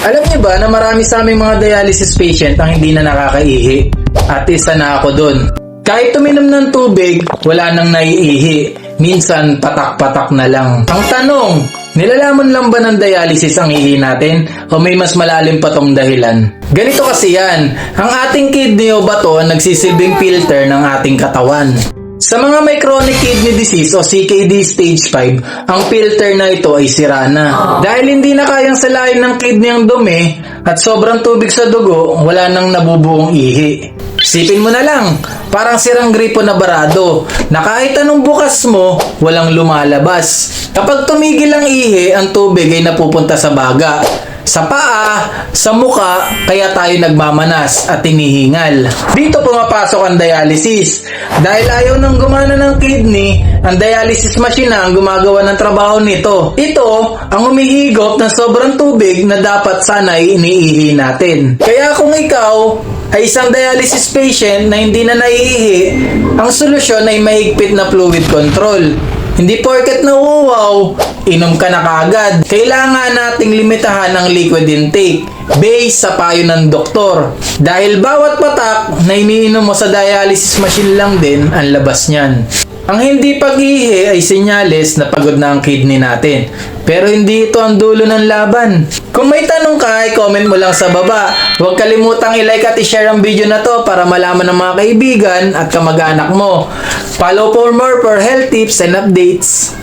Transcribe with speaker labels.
Speaker 1: Alam niyo ba na marami sa aming mga dialysis patient ang hindi na nakakaihi? At isa na ako dun. Kahit uminom ng tubig, wala nang naiihi. Minsan, patak-patak na lang. Ang tanong, nilalaman lang ba ng dialysis ang ihi natin o may mas malalim pa tong dahilan? Ganito kasi yan, ang ating kidney o bato ang nagsisilbing filter ng ating katawan. Sa mga may chronic kidney disease o CKD stage 5, ang filter na ito ay sira na. Dahil hindi na kayang salain ng kidney ang dumi at sobrang tubig sa dugo, wala nang nabubuong ihi. Sipin mo na lang, parang sirang gripo na barado, na kahit anong bukas mo, walang lumalabas. Kapag tumigil ang ihi, ang tubig ay napupunta sa baga, sa paa, sa muka, kaya tayo nagmamanas at hinihingal. Dito pumapasok ang dialysis. Dahil ayaw nang gumana ng kidney, ang dialysis machine na ang gumagawa ng trabaho nito. Ito ang humihigop ng sobrang tubig na dapat sana'y iniihi natin. Kaya kung ikaw ay isang dialysis patient na hindi na naiihi, ang solusyon ay mahigpit na fluid control. Hindi porket nauuwaw, inom ka na kaagad. Kailangan nating limitahan ang liquid intake based sa payo ng doktor. Dahil bawat patak na iniinom mo sa dialysis machine lang din ang labas niyan. Ang hindi pag-ihi ay senyales na pagod na ang kidney natin. Pero hindi ito ang dulo ng laban. Kung may tanong ka, i-comment mo lang sa baba. Huwag kalimutang i-like at i-share ang video na to para malaman ng mga kaibigan at kamag-anak mo. Follow for more for health tips and updates.